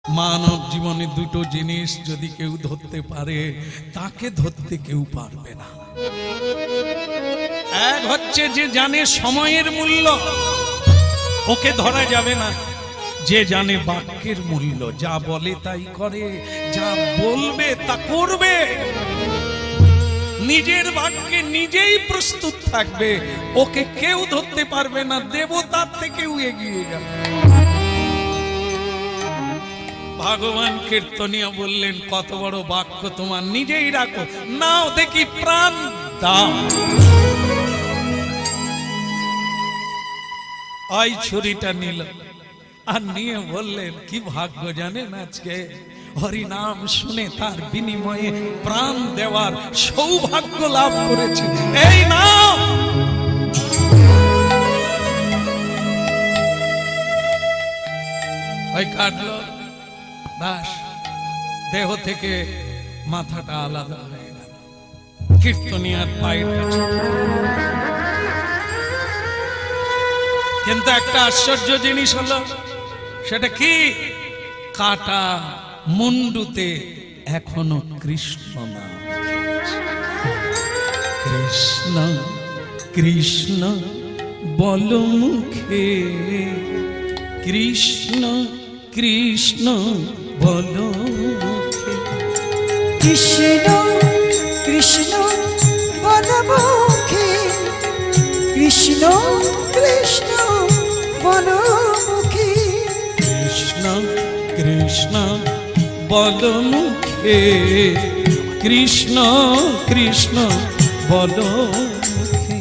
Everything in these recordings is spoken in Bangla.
মানব জীবনে দুটো জিনিস যদি কেউ ধরতে পারে তাকে ধরতে কেউ পারবে না। এক হচ্ছে যে জানে সময়ের মূল্য, ওকে ধরা যাবে না। যে জানে বাক্যের মূল্য, যা বলে তাই করে, যা বলবে তা করবে, নিজের বাক্যে নিজেই প্রস্তুত থাকবে, ওকে কেউ ধরতে পারবে না। দেবতার থেকেও এগিয়ে যাবে। ভগবান কীর্তনিয়া বললেন, কত বড় বাক্য তোমার, নিজেই রাখো, নাও দেখি প্রাণ দাও। ওই ছুরিটা নিল আর নিয়ে বললেন, কি ভাগ্য জানেন, আজকে হরি নাম শুনে তার বিনিময়ে প্রাণ দেওয়ার সৌভাগ্য লাভ করেছে। এই নাও। ওই কাটলো, বাস দেহ থেকে মাথাটা আলাদা হয়ে গেল। কীর্তনিয়ার পায়ের কাছে। কিন্তু একটা আশ্চর্য জিনিস হলো, সেটা কি, কাটা মুন্ডুতে এখনো কৃষ্ণ নাম। কৃষ্ণ কৃষ্ণ বল মুখে, কৃষ্ণ কৃষ্ণ বল মুখে, কৃষ্ণ কৃষ্ণ বল মুখে, কৃষ্ণ কৃষ্ণ বল মুখে, কৃষ্ণ কৃষ্ণ বল মুখে, কৃষ্ণ কৃষ্ণ বল মুখে,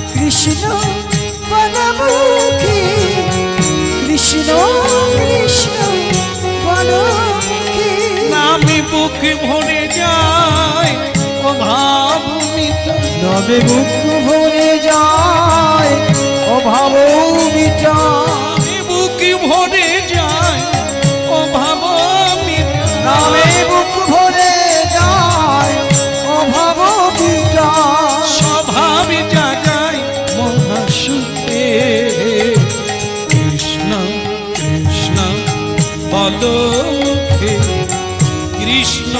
কৃষ্ণ কৃষ্ণ বল মুখে, কৃষ্ণ কৃষ্ণ বল মুখে। নামে বুক ভরে যায় ও ভাব মিটা, নবে বুক ভরে যায় ও ভাব মিটা, নামে বুক ভরে যায় ও ভাব মিটা, নামে বুক ভরে যায় ও ভাব মিটা, স্বভাব জাগায় মহাসুখে। কৃষ্ণ কৃষ্ণ বল মুখে, কৃষ্ণ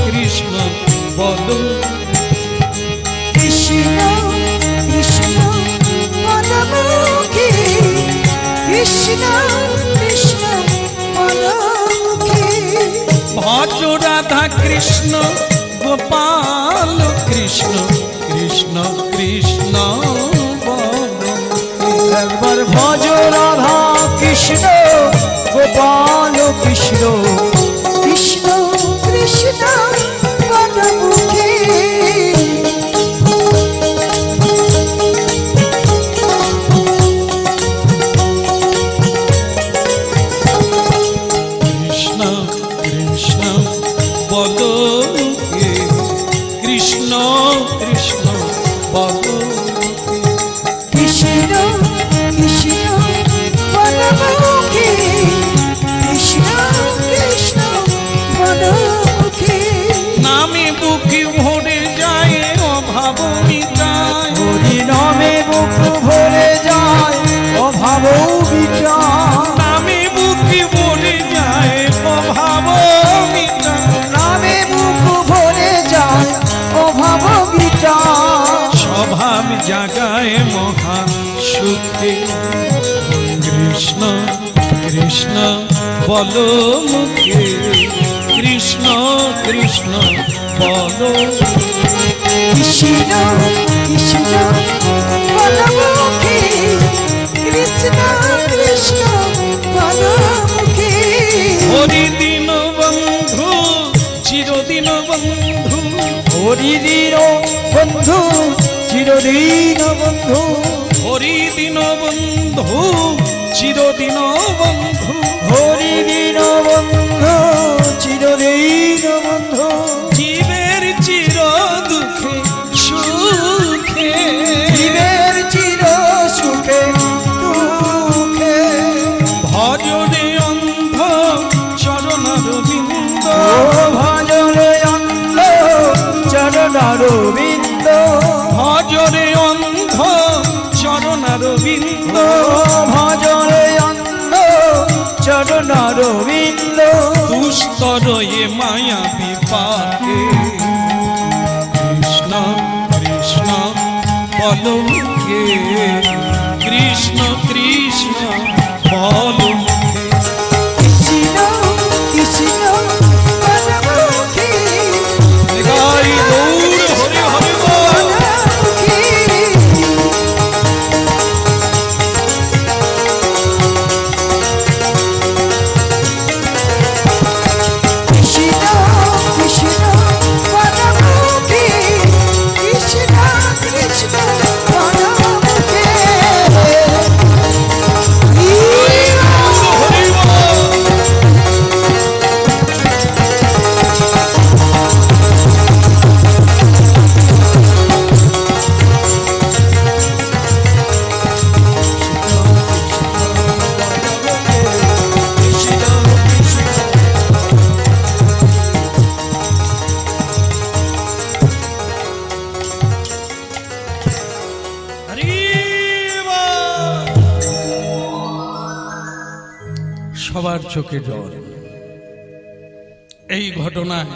কৃষ্ণ বল, কৃষ্ণ কৃষ্ণ বল মুখে, কৃষ্ণ কৃষ্ণ বল মুখে। ভজ রাধা কৃষ্ণ গোপাল কৃষ্ণ, কৃষ্ণ কৃষ্ণ বল। একবার ভজ রাধা কৃষ্ণ গোপাল কৃষ্ণ, কৃষ্ণ কৃষ্ণ বল মুখে। কৃষ্ণ কৃষ্ণ বল মুখে, কৃষ্ণ কৃষ্ণ বল মুখে, কৃষ্ণ কৃষ্ণ বল মুখে, কৃষ্ণ কৃষ্ণ বল মুখে। নামে বুক ভরে যায় অভাব মিটায়, হরি নামে বুক ভরে যায় অভাব বিচার, নামে বুক ভরে যায় অভাব মিটায়, নামে বুক ভরে যায় অভাব বিচার, স্বভাব জাগায় মহা সুখে। কৃষ্ণ কৃষ্ণ বল মুখে, কৃষ্ণ কৃষ্ণ বল, কৃষ্ণ কৃষ্ণ বল মুখে, কৃষ্ণ কৃষ্ণ বল মুখে। হরি দিন বন্ধু চিরদিন বন্ধু, হরি দিন বন্ধু চিরদিন বন্ধু, হরি দিন বন্ধু চিরদিন বন্ধু, হরি দিন বন্ধু চিরদিন বন্ধু। জীবের চির দুঃখে সুখে, জীবের চির সুখে দুঃখে, ভজরে অন্ধ চরণারবিন্দ, ও ভজরে অন্ধ চরণারবিন্দ, ভজরে অন্ধ চরণারবিন্দ, ও ভজরে অন্ধ চরণারবিন্দ দুস্তর এ মায়া বিপাকে কৃষ্ণ কৃষ্ণ বলো মুখে, কৃষ্ণ কৃষ্ণ বলো মুখে। কৃষ্ণ কৃষ্ণ বনমুখী গাই গৌর হরি হরি বল। বনমুখী কৃষ্ণ কৃষ্ণ বনমুখী কৃষ্ণ কৃষ্ণ বনমুখী হরি বল। হরি বল। সবার চোখে জল। এই ঘটনায়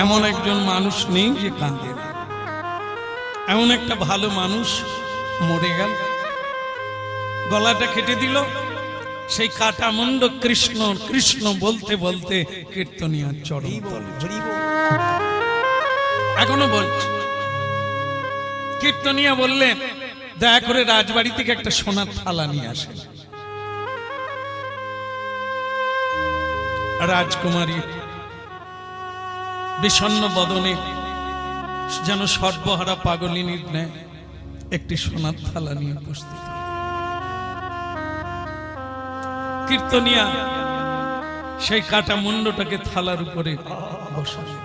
এমন একজন মানুষ নেই যে কাঁদে না। এমন একটা ভালো মানুষ মরে গেল, গলাটা কেটে দিল। সেই কাটা মুন্ড কৃষ্ণ কৃষ্ণ বলতে বলতে কীর্তনিয়ার চরণ তলে চলে। এখনো বলছে। কীর্তনিয়া বললেন, দয়া করে রাজবাড়ি থেকে একটা সোনার থালা নিয়ে আসেন। রাজকুমারী বিষণ্ণ বদনে যেন সর্বহারা পাগলিনীর ন্যায় একটি সোনার থালা নিয়ে উপস্থিত হল। কীর্তনিয়া সেই কাটা মুন্ডটাকে থালার উপরে বসালেন।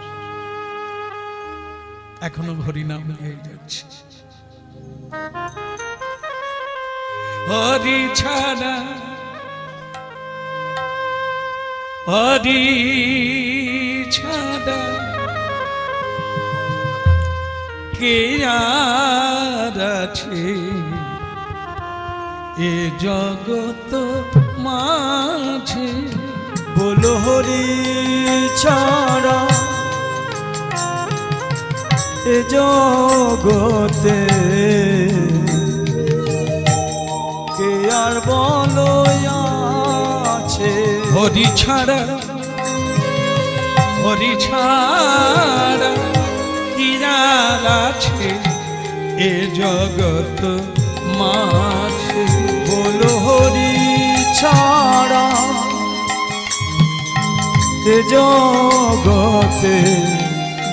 এখনো হরিনাম গেয়ে যাচ্ছে। হরি ছাড়া হরি ছাড়া কে আর আছে এ জগত মাঝে। বলো হরি ছাড়া এ জগতে কে আর বলো আছে। হরি ছাড়া হরি ছাড়া কি আর আছে এ জগত মাঝে। বলো হরি ছাড়া এ জগতে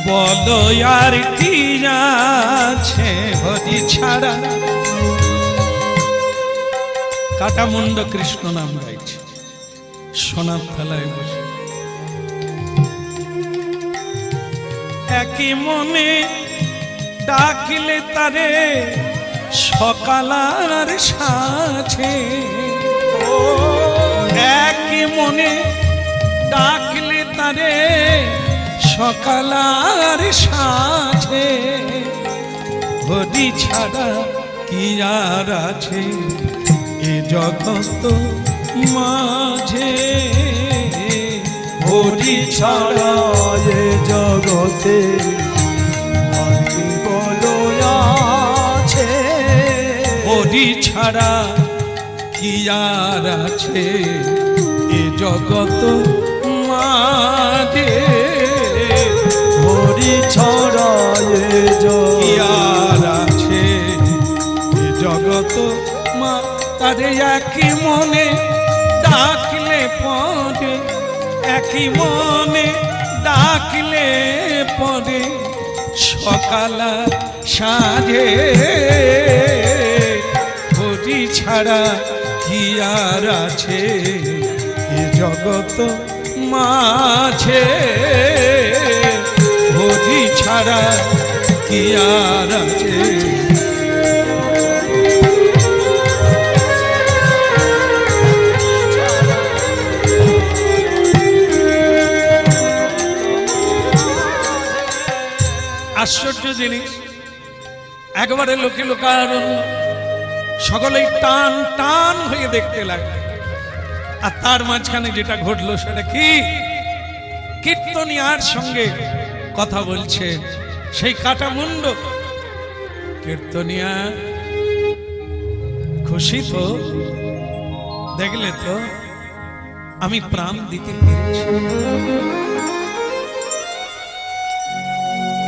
বলো আর কি আছে হরি ছাড়া। কাটা মুন্ড কৃষ্ণ নাম গাইছে সোনার থালায় বসে। একই মনে ডাকিলে তারে সকাল আর সাঁঝে। একই মনে ডাকলে তারে সকাল আর সাঁঝে। হরি ছাড়া কি আর আছে এ জগত মাঝে। হরি ছাড়া এ জগতে আর কি বলো আছে। হরি ছাড়া কি আর আছে এ জগত মাঝে। হরি ছাড়া এ কি জগতে আর আছে এ জগত মা। তারে একই মনে ডাকলে পরে, একই মনে ডাকলে পরে সকাল সাঁঝে। হরি ছাড়া কি আর আছে এ জগত মাঝে। হরি ছাড়া কি আর আছে। আশ্চর্য জিনিস, একবারে লোকে লোকারণ্য, সকলেই টান টান হয়ে দেখতে লাগে। আর তার মাঝখানে যেটা ঘটলো সেটা কি, কীর্তনিয়ার সঙ্গে কথা বলছে সেই কাটা মুন্ড। কীর্তনিয়া খুশি তো, দেখলে তো আমি প্রাণ দিতে পেরেছি।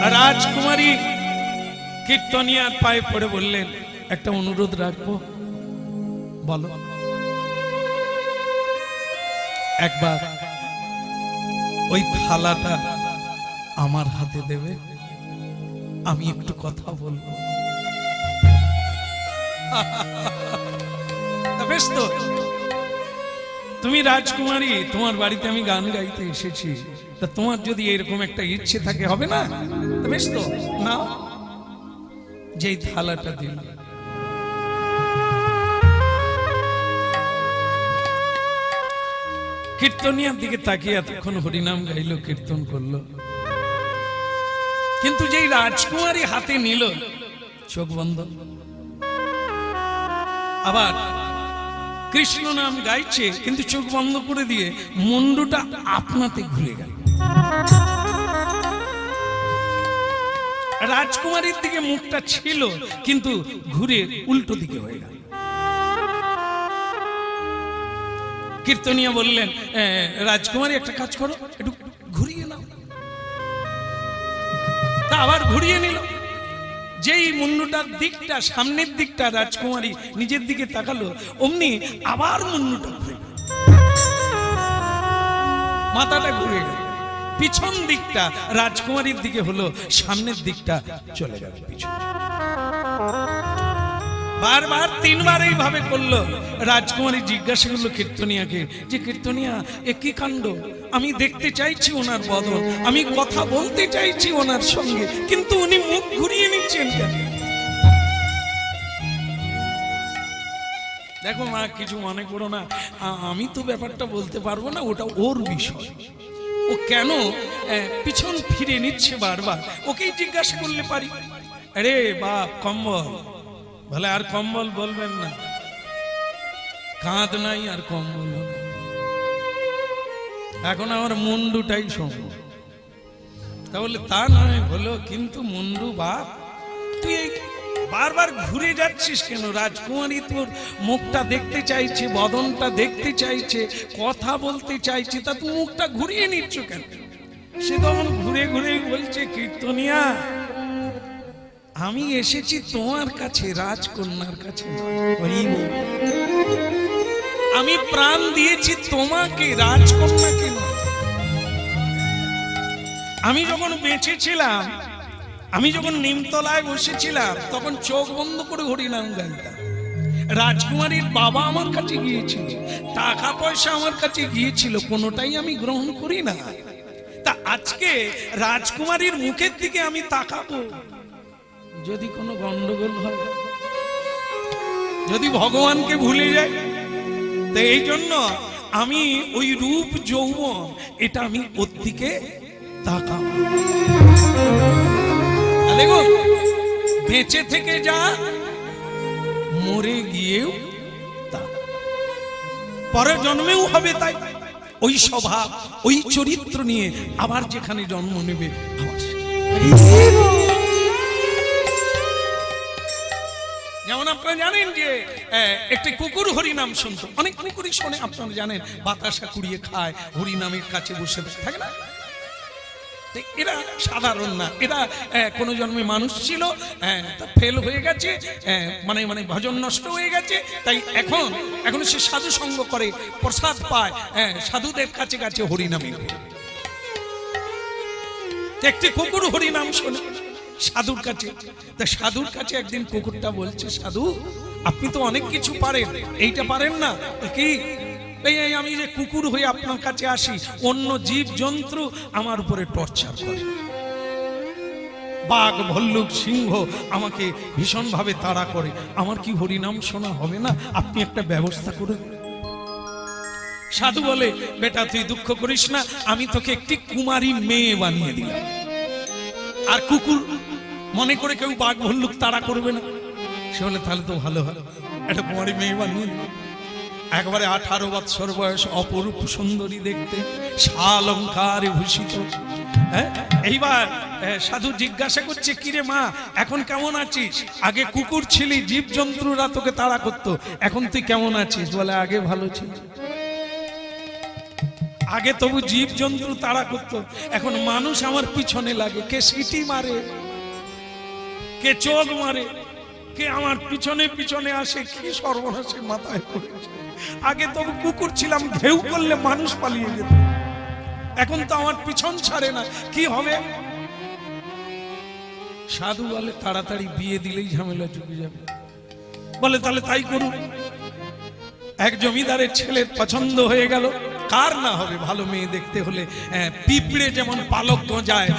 আর রাজকুমারী কীর্তনিয়ার পায়ে পড়ে বললেন, একটা অনুরোধ রাখবো, বলো। একবার ওই থালাটা আমার হাতে দেবে, আমি একটু কথা বলবো। বেশ তো, তুমি রাজকুমারী, তোমার বাড়িতে আমি গান গাইতে এসেছি, তা তোমার যদি এরকম একটা ইচ্ছে থাকে, হবে না? বেশ তো, না, যেই থালাটা দিল, কীর্তনিয়ার দিকে তাকিয়ে এতক্ষণ হরিনাম গাইলো, কীর্তন করলো, কিন্তু যেই রাজকুমারী হাতে নিল, চোখ বন্ধ, আবার কৃষ্ণ নাম গাইছে, কিন্তু চোখ বন্ধ করে দিয়ে মুন্ডুটা আপনাতে ঘুরে গেল। রাজকুমারীর দিকে মুখটা ছিল, কিন্তু ঘুরে উল্টো দিকে হয়ে গেল। কীর্তনিয়া বললেন, রাজকুমারী একটা কাজ করো, একটু ঘুরিয়ে নাও। তা আবার ঘুরিয়ে নিল। যেই মুন্ডুটার দিকটা, সামনের দিকটা রাজকুমারী নিজের দিকে তাকালো, অমনি আবার মুন্ডুটা ঘুরে গেল, মাথাটা ঘুরে গেল। পিছন দিকটা রাজকুমারীর দিকে হলো, সামনের দিকটা চলে গেল পিছন। বারবার তিনবার এইভাবে করলো। রাজকুমারী জিজ্ঞাসা করলো কীর্তনিয়াকে, যে কীর্তনিয়া এ কি কাণ্ড? আমি দেখতে চাইছি ওনার বদন, আমি কথা বলতে চাইছি ওনার সঙ্গে, কিন্তু উনি মুখ ঘুরিয়ে নিচ্ছেন কেন? দেখো মা, কিছু মনে করো না, আমি তো ব্যাপারটা বলতে পারবো না, ওটা ওর বিষয়। ও কেন পিছন ফিরে নিচ্ছে বারবার, ওকেই জিজ্ঞাসা করলে পারি। আরে বাপ, কম্বল বলে, আর কম্বল বলবেন না, কাঁধ নাই আর কম্বল নাই, এখন আমার মুন্ডুটাই সম্ভব। তাহলে তা নয় হলো, কিন্তু মুন্ডু বাপ, তুই বারবার ঘুরে যাচ্ছিস কেন? রাজকুমারী তোর মুখটা দেখতে চাইছে, বদনটা দেখতে চাইছে, কথা বলতে চাইছে, তা তুই মুখটা ঘুরিয়ে নিচ্ছ কেন? সে তখন ঘুরে ঘুরে বলছে, কীর্তনিয়া আমি এসেছি তোমার কাছে, রাজকন্যার কাছে। আমি প্রাণ দিয়েছি তোমাকে, রাজকন্যাকে নয়। আমি যখন বেঁচে ছিলাম, আমি যখন নিমতলায় বসেছিলাম, তখন চোখ বন্ধ করে হরিনাম গাইতাম। রাজকুমারীর বাবা আমার কাছে গিয়েছিল, টাকা পয়সা আমার কাছে গিয়েছিল, কোনোটাই আমি গ্রহণ করি না। তা আজকে রাজকুমারীর মুখের দিকে আমি তাকাবো, যদি কোনো গন্ডগোল হয়, যদি ভগবানকে ভুলে যায়, তো এই জন্য আমি ওই রূপ যৌবন, এটা আমি ওর দিকে তাকাবো। দেখো, বেঁচে থেকে যা, মরে গিয়েও তা, পরের জন্মেও হবে তাই। ওই স্বভাব, ওই চরিত্র নিয়ে আবার যেখানে জন্ম নেবে, যেমন আপনারা জানেন যে একটি কুকুর হরিনাম শুনতো, অনেক কুকুরই শোনে, আপনারা জানেন, বাতাসা কুড়িয়ে খায়, হরিনামের কাছে বসে থাকে না? এরা সাধারণ না, এরা কোনো জন্মে মানুষ ছিল, ফেল হয়ে গেছে, মানে ভজন নষ্ট হয়ে গেছে, তাই এখন সে সাধু সঙ্গ করে, প্রসাদ পায়, সাধুদের কাছে কাছে হরিনামে। একটি কুকুর হরিনাম শোনে সাধুর কাছে, তা সাধুর কাছে একদিন কুকুরটা বলছে, সাধু আপনি তো অনেক কিছু পারেন, এইটা পারেন না কি? এই আমি যে কুকুর হয়ে আপনার কাছে আসি, অন্য জীব জন্তু আমার উপরে টর্চার করে, বাঘ ভাল্লুক সিংহ আমাকে ভীষণ ভাবে তাড়া করে, আমার কি হরিনাম শোনা হবে না? আপনি একটা ব্যবস্থা করে। সাধু বলে, বেটা তুই দুঃখ করিস না, আমি তোকে একটি কুমারী মেয়ে বানিয়ে দিলাম, আর কুকুর মনে করে কেউ বাঘ ভাল্লুক তাড়া করবে না। সে বলে, তাহলে তো ভালো হয়, একটা কুমারী মেয়ে বানিয়ে দিল। একবারে 18 বৎসর বয়স, অপরূপ সুন্দরী দেখতে, শালঙ্কারে ভূষিত। এইবার সাধু জিজ্ঞাসা করছে, কিরে মা এখন কেমন আছিস? আগে কুকুর ছিলি, জীবজন্তুরা তোকে তাড়া করতো, এখন তুই কেমন আছিস? বলে আগে ভালো ছিল, আগে তবু জীবজন্তু তাড়া করতো, এখন মানুষ আমার পিছনে লাগে, কে সিটি মারে, কে চোখ মারে, কে আমার পিছনে পিছনে আসে, কি সর্বনাশের মাথায় পড়েছে। আগে তবু কুকুর ছিলাম, ঘেউ করলে মানুষ পালিয়ে যেত, এখন তো আমার পিছন ছাড়ে না, কি হবে? সাধু বলে তাড়াতাড়ি বিয়ে দিলেই ঝামেলা চুকে যাবে। বলে তাহলে তাই করুন। এক জমিদারের ছেলের পছন্দ হয়ে গেল, কার না হবে ভালো মেয়ে দেখতে হলে, পিঁপড়ে যেমন পালক গজায়,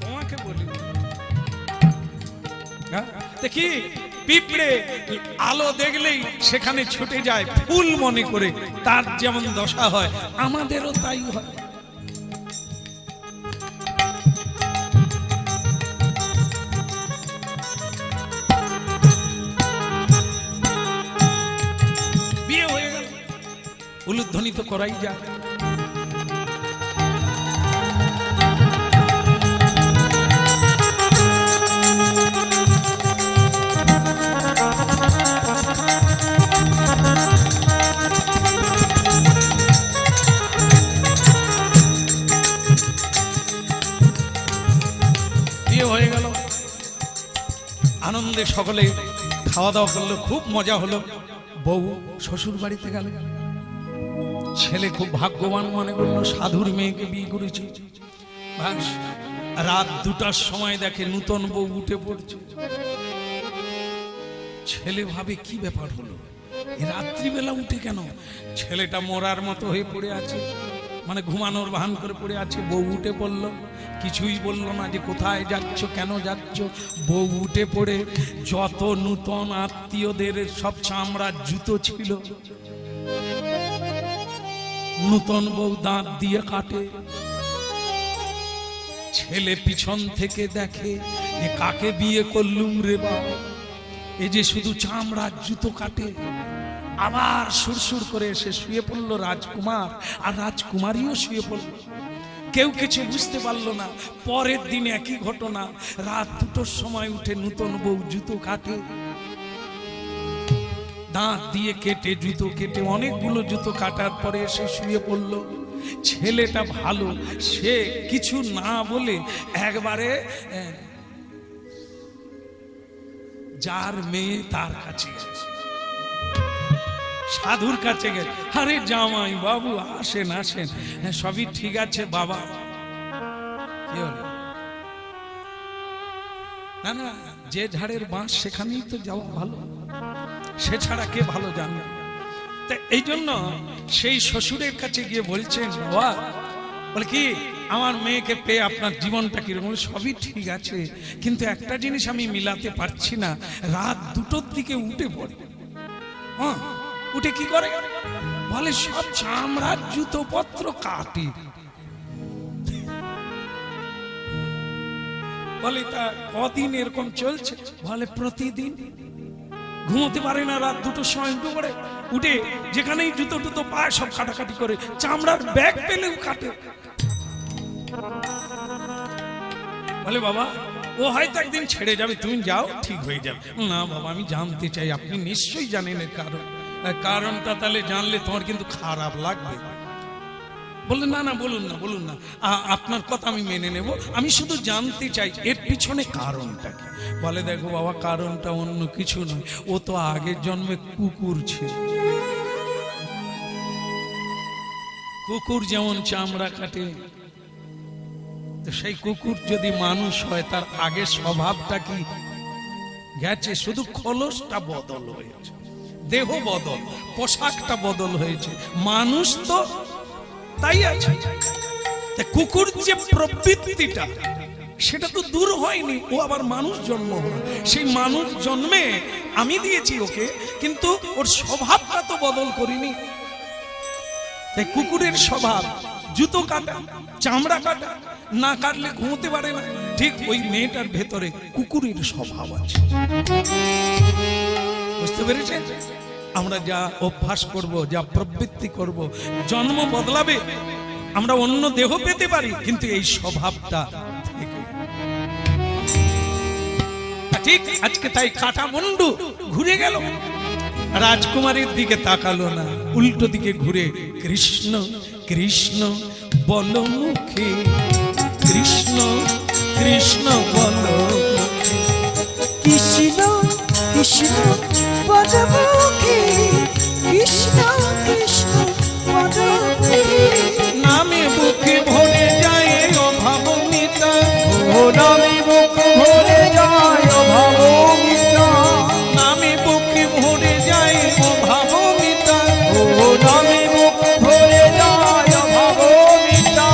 তোমাকে বলি দেখি, পিঁপড়ে আলো দেখলেই সেখানে ছুটে যায়, ফুল মনে করে, তার যেমন দশা হয় আমাদেরও তাই হয়। বিয়ে হয়ে গেল, উলুধ্বনি তো করাই যায়। আনন্দে সকলে খাওয়া দাওয়া করলো, খুব মজা হলো। বউ শ্বশুর বাড়িতে গেল, ছেলে খুব ভাগ্যবান মনে করলো, সাধুর মেয়েকে বিয়ে করেছে। রাত 2টার সময় দেখে নূতন বউ উঠে পড়ছে। ছেলে ভাবে কি ব্যাপার হলো, রাত্রিবেলা উঠে কেন? ছেলেটা মরার মতো হয়ে পড়ে আছে, মানে ঘুমানোর ভান করে পড়ে আছে। বউ উঠে পড়লো, কিছুই বলল না যে কোথায় যাচ্ছ, কেন যাচ্ছ। বউ উঠে পড়ে যত নূতন আত্মীয়দের সব চামড়ার জুতো ছিল, নূতন বউ দাঁত দিয়ে কাটে। ছেলে পিছন থেকে দেখে, এ কাকে বিয়ে করলুম রে বাবা, এ যে শুধু চামড়ার জুতো কাটে। আবার সুরসুর করে এসে শুয়ে পড়লো রাজকুমার, আর রাজকুমারীও শুয়ে পড়লো। কেউ কিছু বুঝতে পারলো না। পরের দিন একই ঘটনা, রাত 2টোর সময় উঠে নূতন বউ জুতো কাটে, দাঁত দিয়ে কেটে, জুতো কেটে, অনেকগুলো জুতো কাটার পরে এসে শুয়ে পড়লো। ছেলেটা ভালো, সে কিছু না বলে একবারে যার মেয়ে তার কাছে গেছে, সাধুর কাছে গেছে। আরে জামাই বাবু আসেন আসেন, সবই ঠিক আছে বাবা। কি হলো? না না, যে ঝাড়ের বাঁশ সেখানেই তো যাওয়া ভালো, সে ছাড়া কে ভালো জানবে। এই জন্য সেই শ্বশুরের কাছে গিয়ে বলছেন, বাবা বলে কি আমার মেয়েকে পেয়ে আপনার জীবনটা কিরকম? সবই ঠিক আছে, কিন্তু একটা জিনিস আমি মিলাতে পারছি না। রাত 2টোর দিকে উঠে পড়ে, হ্যাঁ উঠে কি করে? বলে সব চামড়ার জুতো পত্র কাটে। বলে তা কদিন এরকম চলছে? বলে প্রতিদিন। ঘুমোতে পারে না, রাত 2টোর সময় উঠে পড়ে, উঠে যেখানেই জুতো টুতো পায় সব কাটাকাটি করে, চামড়ার ব্যাগ পেলেও কাটে। বলে বাবা ও হয়তো একদিন ছেড়ে যাবে, তুমি যাও ঠিক হয়ে যাবে। না বাবা আমি জানতে চাই, আপনি নিশ্চয়ই জানেন এর কারণটা, তাহলে জানলে তোমার কিন্তু খারাপ লাগবে। বললেন না না বলুন না বলুন না, আপনার কথা আমি মেনে নেব, আমি শুধু জানতে চাই এর পিছনে কারণটা কি। বলে দেখো বাবা, কারণটা অন্য কিছু নয়, ও তো আগের জন্মে কুকুর ছিল। কুকুর যেমন চামড়া কাটে, তো সেই কুকুর যদি মানুষ হয় তার আগের স্বভাবটা কি গেছে? শুধু খোলসটা বদল হয়েছে, দেহ বদল, পোশাকটা বদল হয়েছে, মানুষ তো তাই আছে। কুকুর যে প্রবৃত্তিটা সেটা তো দূর হয়নি, ও আবার মানুষ জন্ম হলো। সেই মানুষ জন্মে আমি দিয়েছি ওকে, কিন্তু ওর স্বভাবটা তো বদল করিনি। তাই কুকুরের স্বভাব জুতো কাটা, চামড়া কাটা, না কাটলে ঘুমোতে পারে না, ঠিক ওই মেয়েটার ভেতরে কুকুরের স্বভাব আছে। বুঝতে পেরেছেন? আমরা যা অভ্যাস করব, যা প্রবৃত্তি করব, জন্ম বদলাবে, আমরা অন্য দেহ পেতে পারি, কিন্তু এই স্বভাবটা থেকে ঠিক। আজকে তাই কাটা মুন্ডু ঘুরে গেল, রাজকুমারীর দিকে তাকালো না, উল্টো দিকে ঘুরে কৃষ্ণ কৃষ্ণ বল মুখে, কৃষ্ণ কৃষ্ণ বল মুখে, কৃষ্ণ কৃষ্ণ বল মুখে, কৃষ্ণ কৃষ্ণ বল মুখে। নামে বুকে ভরে যায় অভাব মিটা, ও নামে বুক ভরে যায় ভাবমিতা, নামে বুকে ভরে যায় অভাব মিটা, ও নামে বুক ভরে যায় ভাবমিতা।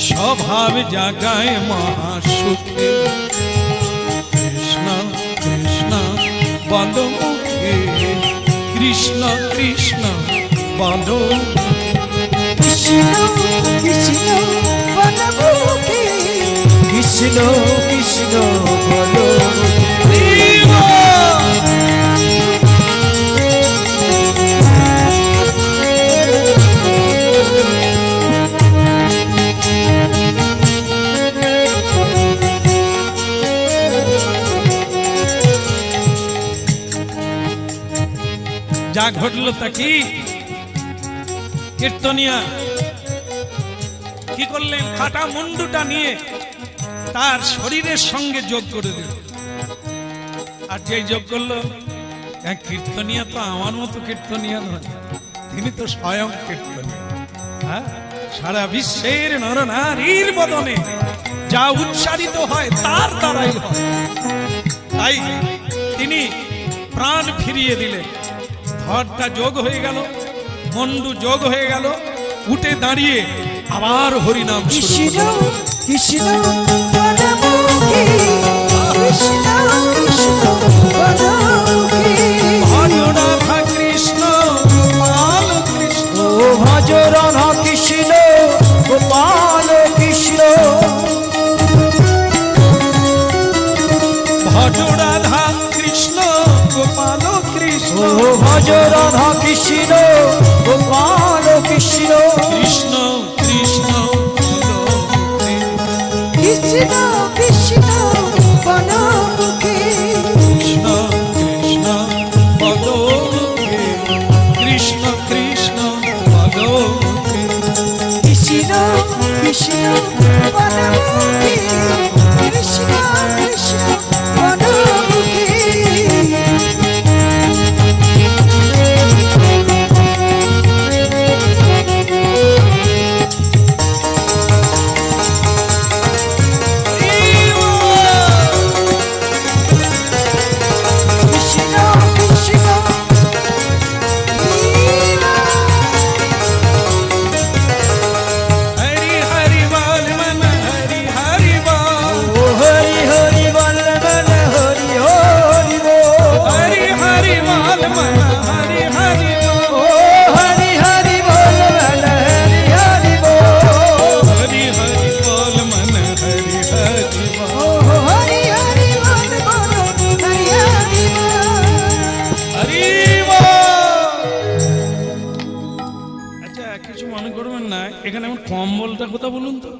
স্বভাব জাগায় মহাসুখে, কৃষ্ণ কৃষ্ণ বল মুখে, কৃষ্ণ কৃষ্ণ বল কৃষ্ণ কৃষ্ণ বল মুখে, কৃষ্ণ কৃষ্ণ বল যা ঘটলো তা কি? কীর্তনিয়া কি করলেন? কাটা মুন্ডুটা নিয়ে তার শরীরের সঙ্গে যোগ করে দিল। আর যে যোগ করলো, কীর্তনিয়া তো আমার মতো কীর্তনিয়া নয়, তিনি তো স্বয়ং কীর্তনিয়া। হ্যাঁ, সারা বিশ্বের নরনারীর বদনে যা উচ্চারিত হয় তার দ্বারাই হয়। তাই তিনি প্রাণ ফিরিয়ে দিলেন। ধরটা যোগ হয়ে গেল, মন্ডু যোগ হয়ে গেল, উঠে দাঁড়িয়ে আবার হরিনাম শুরু কৃষ্ণ করলেন। কৃষ্ণ বল মুখে, কৃষ্ণ কৃষ্ণ বল মুখে। ভজ রাধা কৃষ্ণ গোপাল কৃষ্ণ, ও ভজ রাধা কৃষ্ণ গোপাল কৃষ্ণ, ভজ রাধা কৃষ্ণ গোপাল কৃষ্ণ, ও ভজ রাধা কৃষ্ণ গোপাল কৃষ্ণ, কৃষ্ণ কৃষ্ণ বলো মুখে, কৃষ্ণ কৃষ্ণ বল মুখে, কৃষ্ণ কৃষ্ণ বলো মুখে, কৃষ্ণ কৃষ্ণ বলো মুখে, কৃষ্ণ কৃষ্ণ বল মুখে, কৃষ্ণ কৃষ্ণ বল মুখে। কৃষ্ণ কৃষ্ণ হরি হরি বল মন হরি হরি বল, ও হরি হরি বল মন হরি হরি বল, হরি হরি বল মন হরি হরি বল, ও হরি হরি বল মন হরি হরি বল, হরি হরি বল মন হরি হরি বল, হরি হরি বল বল হরি হরি বল। হরি বল। আচ্ছা, কিছু মনে করবেন না, এখানে আমার কম্বলটা কথা বলুন তো।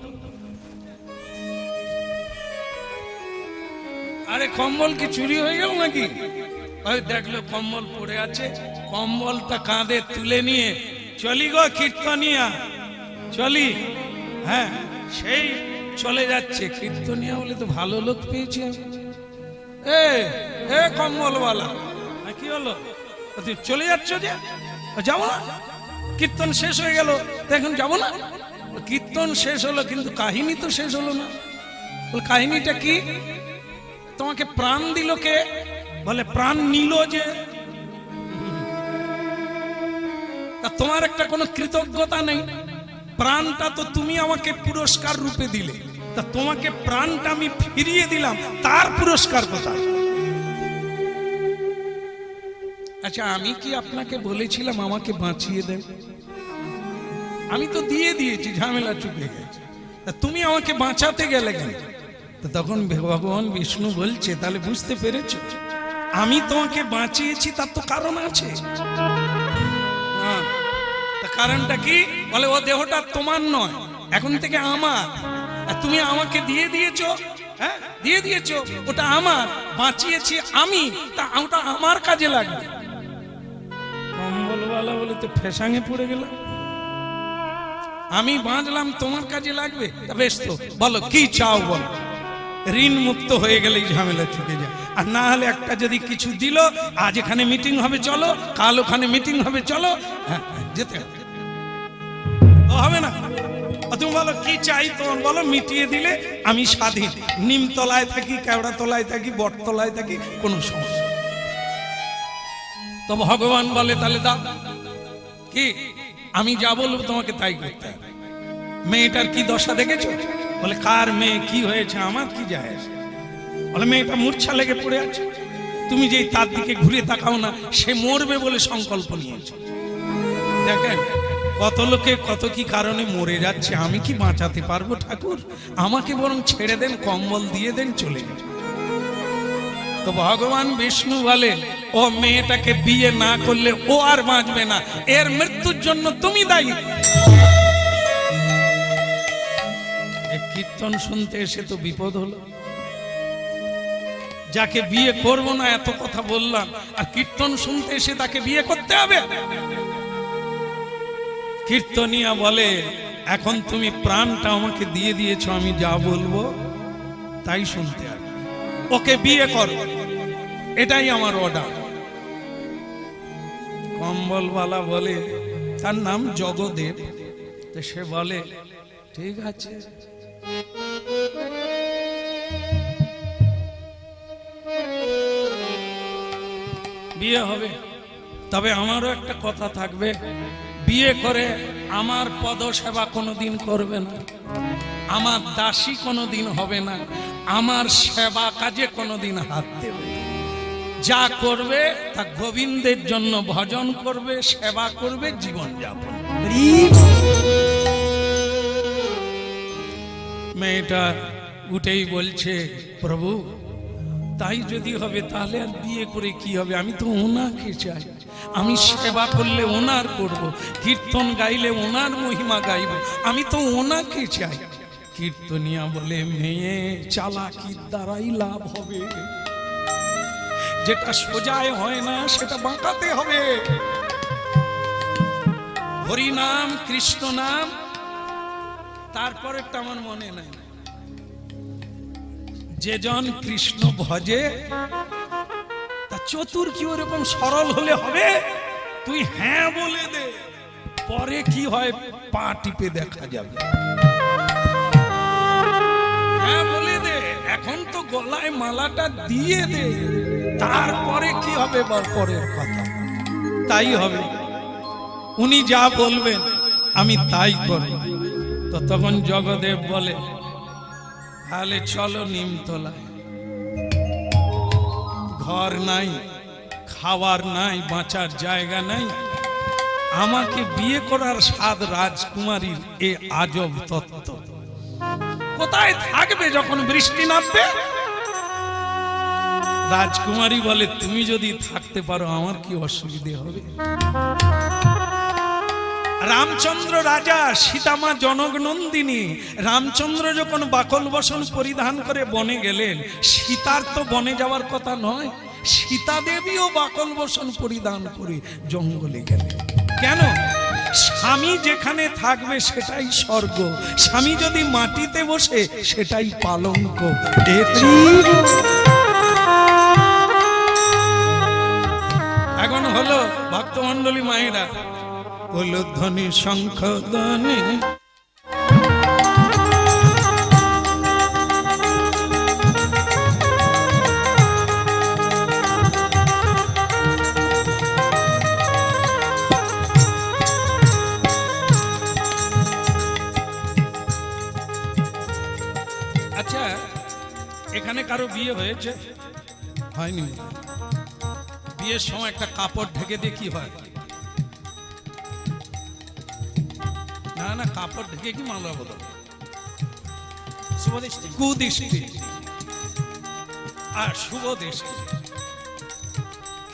আরে কম্বল কি চুরি হয়ে গেল নাকি? ওই দেখলো কম্বল পড়ে আছে, কম্বলটা কাঁধে তুলে নিয়ে চলি গো কীর্তনিয়া, চলি। হ্যাঁ, সেই চলে যাচ্ছে। কীর্তনিয়া বলে তো ভালো লোক পেয়েছি আমি। এ কম্বলওয়ালা, কি হলো? তুই চলে যাচ্ছ যে? যাবো না, কীর্তন শেষ হয়ে গেল, তো এখন যাবো না? কীর্তন শেষ হলো, কিন্তু কাহিনী তো শেষ হলো না। কাহিনীটা কি? তোমাকে প্রাণ দিল কে? বলে প্রাণ নিল যে। তা তোমার একটা কোনো কৃতজ্ঞতা নেই। প্রাণটা তো তুমি আমাকে পুরস্কার রূপে দিলে, তা তোমাকে প্রাণটা আমি ফিরিয়ে দিলাম, তার পুরস্কার কোথায়? আচ্ছা আমি কি আপনাকে বলেছিলাম আমাকে বাঁচিয়ে দেন? আমি তো দিয়ে দিয়েছি, ঝামেলা চুকে গেছে, তা তুমি আমাকে বাঁচাতে গেলে কেন? তো তখন ভগবান বিষ্ণু বলছে, তাহলে বুঝতে পেরেছো, আমি তোমাকে বাঁচিয়েছি তার তো কারণ আছে। হ্যাঁ, তা কারণটা কি? বলে ও দেহটা তোমার নয়, এখন থেকে আমার, আর তুমি আমাকে দিয়ে দিয়েছো। হ্যাঁ, দিয়ে দিয়েছো, ওটা আমার, বাঁচিয়েছি আমি, তা ওটা আমার কাজে লাগবে। কম্বলওয়ালা বলে তো ফেসাঙে পড়ে গেলাম, আমি বাঁচলাম তোমার কাজে লাগবে, তা বেশ, তো বলো কি চাও বলো। ঋণ মুক্ত হয়ে গেলে ঝামেলা চুকে যায়। আর না হলে একটা যদি কিছু দিল, আজ এখানে মিটিং হবে চলো, কাল ওখানে মিটিং হবে চলো, হ্যাঁ যেতে হবে, ও হবে না। তুমি বলো কি চাই, তোমার বলো, মিটিয়ে দিলে আমি স্বাধীন। নিমতলায় থাকি, কেওড়া তলায় থাকি, বটতলায় থাকি, কোনো সমস্যা। তো ভগবান বলে তাহলে দাও, কি আমি যা বলবো তোমাকে তাই করতে হবে। মেয়েটার কি দশা দেখেছো? বলে কার মেয়ে কি হয়েছে আমার কি যায় আসে? বলে মেয়েটা মূর্ছা লেগে পড়ে আছে, তুমি যেই তার দিকে ঘুরে তাকাও না, সে মরবে বলে সংকল্প নিয়েছে। দেখেন কত লোকে কত কি কারণে মরে যাচ্ছে, আমি কি বাঁচাতে পারবো ঠাকুর? আমাকে বরং ছেড়ে দেন, কম্বল দিয়ে দেন, চলে যান। তো ভগবান বিষ্ণু বলে, ও মেয়েটাকে বিয়ে না করলে ও আর বাঁচবে না, এর মৃত্যুর জন্য তুমি দায়ী। কীর্তন শুনতে এসে তো বিপদ হলো। যাকে বিয়ে করব না এত কথা বললাম, আর কীর্তন শুনতে এসে তাকে বিয়ে করতে হবে। কীর্তনিয়া বলে, এখন তুমি প্রাণটা আমাকে দিয়ে দিয়েছো, আমি যা বলবো তাই শুনতে হবে, ওকে বিয়ে করো, এটাই আমার অর্ডার। কম্বলওয়ালা বলে, তার নাম জগদেব, তো সে বলে ঠিক আছে। বিয়ে হবে, তবে আমারও একটা কথা থাকবে, বিয়ে করে আমার পদসেবা কোনোদিন করবে না, আমার দাসী কোনোদিন হবে না, আমার সেবা কাজে কোনোদিন হাত দেবে না। যা করবে তা গোবিন্দের জন্য ভজন করবে, সেবা করবে, জীবন যাপন। মেয়েটা উঠেই বলছে, প্রভু তাই যদি হবে তাহলে আর বিয়ে করে কি হবে? আমি তো ওনাকে চাই, আমি সেবা করলে ওনার করব, কীর্তন গাইলে ওনার মহিমা গাইব, আমি তো ওনাকে চাই। কীর্তনিয়া বলে, মেয়ে চালাকির দ্বারাই লাভ হবে, যেটা সোজায় হয় না সেটা বাঁকাতে হবে। হরি নাম, কৃষ্ণ নাম, তারপরেরটা আমার মনে নাই। যে জন কৃষ্ণ ভজে তা চতুর কি ওরকম সরল হলে হবে? তুই হ্যাঁ বলে দে, পরে কি হয় পা টিপে দেখা যাবে। হ্যাঁ বলে দে, এখন তো গলায় মালাটা দিয়ে দে, তারপরে কি হবে পরের কথা। তাই হবে, উনি যা বলবেন আমি তাই করব। তো তখন জগদেব বলে, তাহলে চলো নিমতলায়, ঘর নাই, খাওয়ার নাই, বাঁচার জায়গা নাই, আমাকে বিয়ে করার স্বাদ রাজকুমারীর এ আজব তত্ত্ব কোথায় থাকবে যখন বৃষ্টি নামবে? রাজকুমারী বলে, তুমি যদি থাকতে পারো আমার কি অসুবিধে হবে? রামচন্দ্র রাজা, সীতামা জনক নন্দিনী, রামচন্দ্র যখন বাকল বসন পরিধান করে বনে গেলেন, সীতার তো বনে যাওয়ার কথা নয়, সীতা দেবীও বাকল বসন পরিধান করে জঙ্গলে গেলেন। কেন? স্বামী যেখানে থাকবে সেটাই স্বর্গ, স্বামী যদি মাটিতে বসে সেটাই পালঙ্ক। এখন হলো ভক্তমণ্ডলী মায়েরা, উলুধ্বনি শঙ্খধ্বনি, আচ্ছা এখানে কারো বিয়ে হয়েছে? হয়নি? বিয়ের সময় একটা কাপড় ঢেকে দিয়ে কি হয়? না না, কাপড় ঢেকে কি মালা বদল? শুভদৃষ্টি। কুদৃষ্টি আর শুভ দৃষ্টি।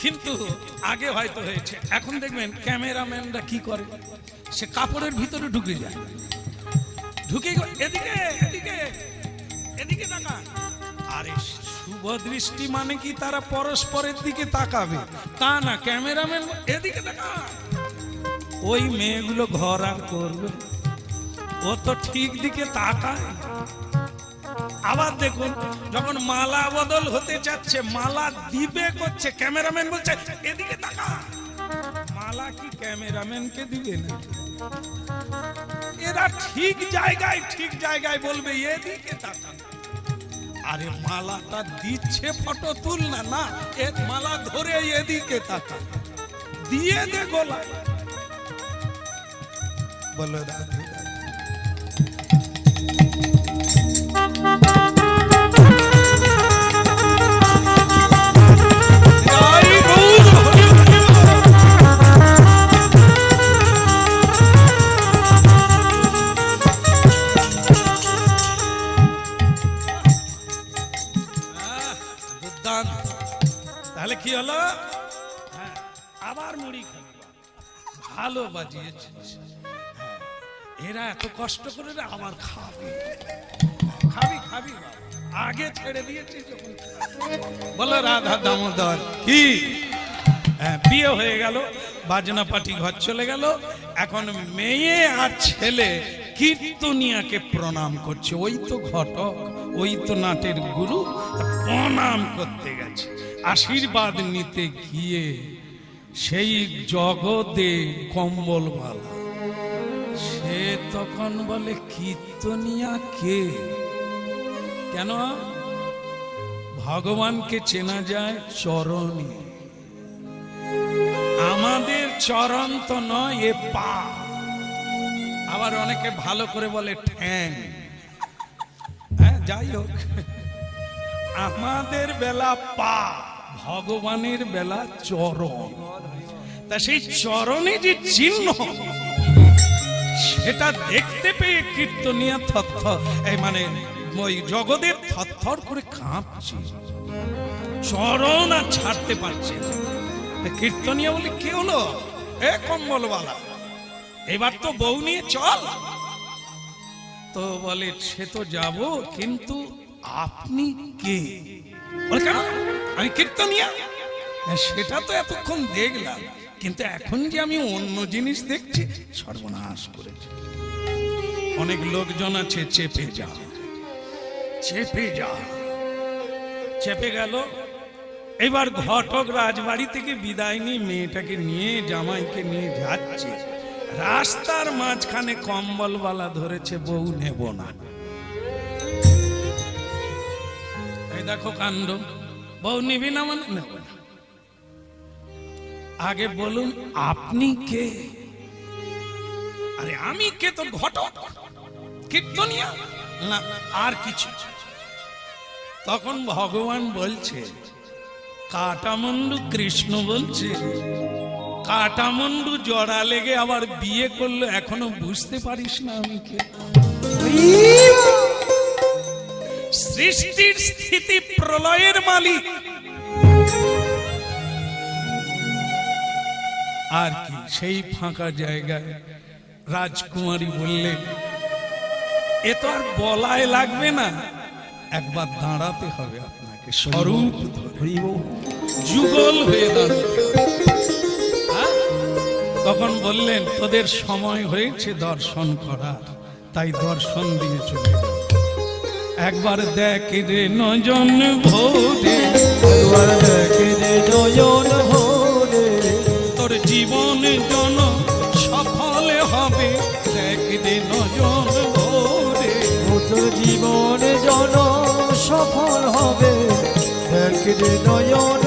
কিন্তু আগে হয়তো হয়েছে, এখন দেখবেন ক্যামেরাম্যানরা কি করে, সে কাপড়ের ভিতরে ঢুকে যায়, ঢুকে এদিকে এদিকে এদিকে তাকা। আরে শুভ দৃষ্টি মানে কি তারা পরস্পরের দিকে তাকাবে? তা না, ক্যামেরাম্যান এদিকে তাকা। ওই মেয়েগুলো ঘর আর করবে, ও তো ঠিক দিকে তাকায়। আবার দেখুন, যখন মালা বদল হতে যাচ্ছে, মালা দিবে করছে, ক্যামেরাম্যান বলছে এদিকে তাকা। মালা কি ক্যামেরাম্যানকে দিবে না? এরা ঠিক জায়গায় বলবে এদিকে তাকা। আরে মালাটা দিচ্ছে, ফটো তুল না, না এ মালা ধরে এদিকে তাকা, দিয়ে দে গোলায়। বলো রাধে রাধে। তাহলে কি হলো? হ্যাঁ, আবার মুড়ি খাবি, ভালো বাজিয়েছিস। হ্যাঁ, এরা এত কষ্ট করে আবার খাবে, খাবি খাবি, আগে ছেড়ে দিয়েছি যখন। বলো রাধা দামোদর কি? হ্যাঁ, বিয়ে হয়ে গেল, বাজনা পার্টি ঘর চলে গেল। এখন মেয়ে আর ছেলে কীর্তনিয়াকে প্রণাম করছে। ওই তো ঘটক, ওই তো নাটের গুরু, প্রণাম করতে গেছে। আশীর্বাদ নিতে গিয়ে সেই জগতে কম্বলওয়ালা সে তখন বলে কীর্তনিয়া কে? কেন? ভগবানকে চেনা যায় চরণে, আমাদের চরণ তো নয়, এ পা। আবার অনেকে ভালো করে বলে ঠ্যাং। হ্যাঁ, যাই হোক, আমাদের বেলা পা, ভগবানের বেলা চরণ। তা সেই চরণে যে চিহ্ন, সেটা দেখতে পেয়ে কীর্তনিয়া থরথর, মানে ওই জগতের থরথর করে কাঁপছে, চরণ আর ছাড়তে পারছে না। কীর্তনিয়া বলে কি হলো? এ কম্বলওয়ালা, এবার তো বউ নিয়ে চল। তো বলে সে তো যাব, কিন্তু আপনি কে? বলে কেন? আমি কীর্তনিয়া। সেটা তো এতক্ষণ দেখলাম, কিন্তু এখন যে আমি অন্য জিনিস দেখছি, সর্বনাশ করেছে। অনেক লোকজন আছে, চেপে যা চেপে যা, চেপে গেল। এবার ঘটক রাজবাড়ি থেকে বিদায় নিয়ে মেয়েটাকে নিয়ে, জামাইকে নিয়ে যাচ্ছে। রাস্তার মাঝখানে কম্বলওয়ালা ধরেছে, বউ নেব না। এই দেখো কাণ্ড, বউ নিবি না মানে নেব না। আগে বলুন আপনি কে? আরে আমি কে? তো ঘটক, কীর্তনিয়া না আর কিছু। তখন ভগবান বলছে, কাটামুন্ডু কৃষ্ণ বলছে, কাটামুন্ডু জড়া লেগে আবার বিয়ে করলো, এখনো বুঝতে পারিস না আমি কে? সৃষ্টির স্থিতি প্রলয়ের মালিক। আর কি? সেই ফাঁকা জায়গায় রাজকুমারী বললেন, এ তো আর বলায় লাগবে না, একবার দাঁড়াতে হবে আপনাকে, স্বরূপ ধরে যুগল হয়ে দাঁড়াবে। তখন বললেন, তোদের সময় হয়েছে দর্শন করার, তাই দর্শন দিয়ে চলে যাও। একবার দেখ রে নয়ন ভোরে, একবার দেখে রে নয়ন ভোরে, তোর জীবন জন সফল হবে। দেখ রে নয়ন ভোরে, তোর জীবন জন সফল হবে। দেখ রে নয়ন